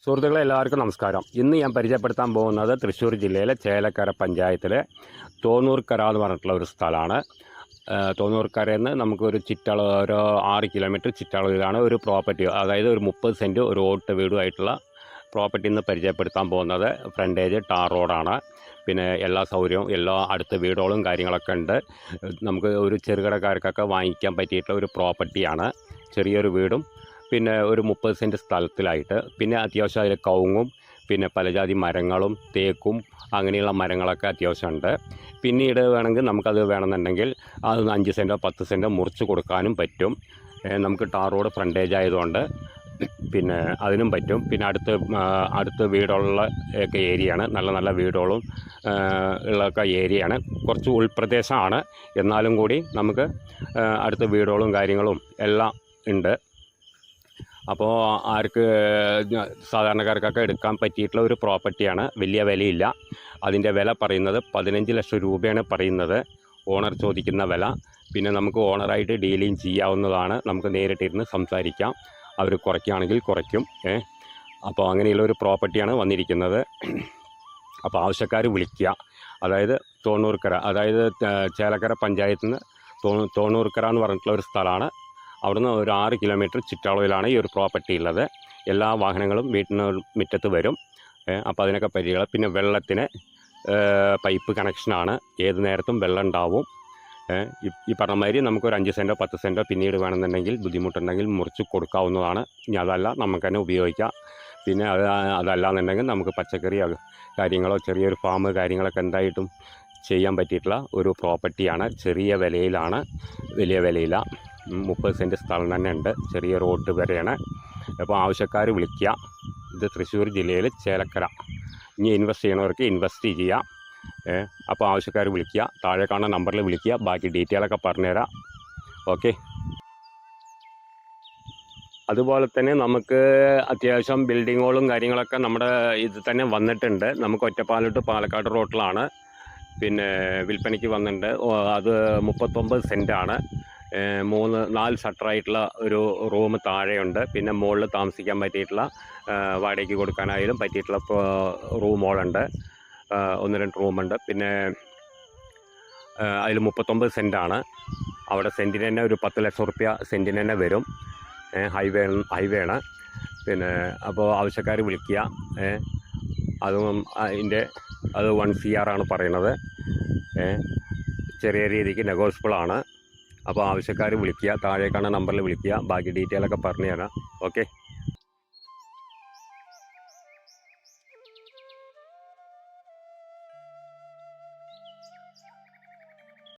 സുഹൃത്തുക്കളെ എല്ലാവർക്കും നമസ്കാരം. ഇന്ന് ഞാൻ പരിചയപ്പെടുത്താൻ പോകുന്നത് തൃശ്ശൂർ ജില്ലയിലെ ചേലക്കര പഞ്ചായത്തിലെ തോന്നൂർക്കര എന്ന് പറഞ്ഞിട്ടുള്ള ഒരു സ്ഥലമാണ്. തോന്നൂർക്കരയിൽ നിന്ന് നമുക്കൊരു ഒരു 6 കിലോമീറ്റർ ചുറ്റളവിലാണ് ഒരു പ്രോപ്പർട്ടി, അതായത് ഒരു 30 സെൻറ്റ് ഒരു ഓട്ട് വീടുമായിട്ടുള്ള പ്രോപ്പർട്ടി ഇന്ന് പരിചയപ്പെടുത്താൻ പോകുന്നത്. ഫ്രണ്ടേജ് ടാർ റോഡാണ്. പിന്നെ എല്ലാ സൗകര്യവും എല്ലാ അടുത്ത വീടുകളും കാര്യങ്ങളൊക്കെ ഉണ്ട്. നമുക്ക് ഒരു ചെറുകിടക്കാർക്കൊക്കെ വാങ്ങിക്കാൻ പറ്റിയിട്ടുള്ള ഒരു പ്രോപ്പർട്ടിയാണ്. ചെറിയൊരു വീടും പിന്നെ ഒരു 30 സെൻറ്റ് സ്ഥലത്തിലായിട്ട്, പിന്നെ അത്യാവശ്യം അതിൽ കവുങ്ങും പിന്നെ പലജാതി മരങ്ങളും തേക്കും അങ്ങനെയുള്ള മരങ്ങളൊക്കെ അത്യാവശ്യമുണ്ട്. പിന്നീട് വേണമെങ്കിൽ നമുക്കത് വേണമെന്നുണ്ടെങ്കിൽ അത് 5 സെൻറ്റോ 10 സെൻറ്റോ മുറിച്ച് കൊടുക്കാനും പറ്റും. നമുക്ക് ടാർ റോഡ് ഫ്രണ്ടേജ് ആയതുകൊണ്ട് പിന്നെ അതിനും പറ്റും. പിന്നെ അടുത്ത് വീടുള്ള ഒക്കെ ഏരിയയാണ്. നല്ല നല്ല വീടുകളും ഉള്ളൊക്കെ ഏരിയയാണ്. കുറച്ച് ഉൾപ്രദേശമാണ്, എന്നാലും കൂടി നമുക്ക് അടുത്ത വീടുകളും കാര്യങ്ങളും എല്ലാം ഉണ്ട്. അപ്പോൾ സാധാരണക്കാർക്കൊക്കെ എടുക്കാൻ പറ്റിയിട്ടുള്ള ഒരു പ്രോപ്പർട്ടിയാണ്. വലിയ വിലയില്ല. അതിൻ്റെ വില പറയുന്നത് 15 ലക്ഷം രൂപയാണ് പറയുന്നത്, ഓണർ ചോദിക്കുന്ന വില. പിന്നെ നമുക്ക് ഓണറായിട്ട് ഡീലിങ് ചെയ്യാവുന്നതാണ്. നമുക്ക് നേരിട്ടിരുന്ന് സംസാരിക്കാം. അവർ കുറയ്ക്കുകയാണെങ്കിൽ കുറയ്ക്കും. അപ്പോൾ അങ്ങനെയുള്ള ഒരു പ്രോപ്പർട്ടിയാണ് വന്നിരിക്കുന്നത്. അപ്പോൾ ആവശ്യക്കാർ വിളിക്കുക. അതായത് തോന്നൂർക്കര, അതായത് ചേലക്കര പഞ്ചായത്തിൽ നിന്ന് തോന്നൂർക്കര എന്ന് പറഞ്ഞിട്ടുള്ള ഒരു സ്ഥലമാണ്. അവിടുന്ന് ഒരു 6 കിലോമീറ്റർ ചുറ്റളവിലാണ് ഈ ഒരു പ്രോപ്പർട്ടി ഉള്ളത്. എല്ലാ വാഹനങ്ങളും വീട്ടിന് മുറ്റത്ത് വരും. അപ്പോൾ അതിനൊക്കെ പരിചയം. പിന്നെ വെള്ളത്തിന് പൈപ്പ് കണക്ഷനാണ്. ഏത് നേരത്തും വെള്ളം ഉണ്ടാവും. ഈ പറഞ്ഞ മാതിരി നമുക്കൊരു 5 സെൻറ്റോ 10 സെൻറ്റോ പിന്നീട് വേണമെന്നുണ്ടെങ്കിൽ ബുദ്ധിമുട്ടുണ്ടെങ്കിൽ മുറിച്ച് കൊടുക്കാവുന്നതാണ്. ഇനി അതല്ല നമുക്ക് തന്നെ ഉപയോഗിക്കാം. പിന്നെ അതല്ലാന്നുണ്ടെങ്കിൽ നമുക്ക് പച്ചക്കറി കാര്യങ്ങളോ ചെറിയൊരു ഫാം കാര്യങ്ങളൊക്കെ എന്തായിട്ടും ചെയ്യാൻ പറ്റിയിട്ടുള്ള ഒരു പ്രോപ്പർട്ടിയാണ്. ചെറിയ വിലയിലാണ്, വലിയ വിലയില്ല. 30 സെൻറ്റ് സ്ഥലം തന്നെ ഉണ്ട്. ചെറിയ റോഡ് വരെയാണ്. അപ്പോൾ ആവശ്യക്കാർ വിളിക്കുക. ഇത് തൃശ്ശൂർ ജില്ലയിൽ ചേലക്കര. ഇനി ഇൻവെസ്റ്റ് ചെയ്യണവർക്ക് ഇൻവെസ്റ്റ് ചെയ്യാം. അപ്പോൾ ആവശ്യക്കാർ വിളിക്കുക. താഴെ കാണുന്ന നമ്പറിൽ വിളിക്കുക. ബാക്കി ഡീറ്റെയിലൊക്കെ പറഞ്ഞുതരാം. ഓക്കെ. അതുപോലെ തന്നെ നമുക്ക് അത്യാവശ്യം ബിൽഡിങ്ങുകളും കാര്യങ്ങളൊക്കെ നമ്മുടെ ഇത് തന്നെ വന്നിട്ടുണ്ട്. നമുക്ക് ഒറ്റപ്പാലം ടു പാലക്കാട് റോട്ടിലാണ് പിന്നെ വിൽപ്പനയ്ക്ക് വന്നിട്ടുണ്ട്. അത് 39 സെൻറ്റാണ്. 4 ഷട്ടറായിട്ടുള്ള ഒരു റൂം താഴെയുണ്ട്. പിന്നെ മുകളിൽ താമസിക്കാൻ പറ്റിയിട്ടുള്ള വാടകയ്ക്ക് കൊടുക്കാനായാലും പറ്റിയിട്ടുള്ള റൂമുകളുണ്ട്. 1-2 റൂമുണ്ട്. പിന്നെ അതിൽ 39 സെൻറ്റാണ്. അവിടെ സെൻറ്റിന് തന്നെ ഒരു 10 ലക്ഷം റുപ്യ സെൻറ്റിന് തന്നെ വരും. ഹൈവേ ആണ്. പിന്നെ അപ്പോൾ ആവശ്യക്കാർ വിളിക്കുക. അതും അത് 1 CR ആണ് പറയുന്നത്. ചെറിയ രീതിക്ക് നെഗോഷ്യബിളാണ്. അപ്പോൾ ആവശ്യക്കാർ വിളിക്കുക. താഴെ കാണുന്ന നമ്പറിൽ വിളിക്കുക. ബാക്കി ഡീറ്റെയിലൊക്കെ പറഞ്ഞു തരാം. ഓക്കെ.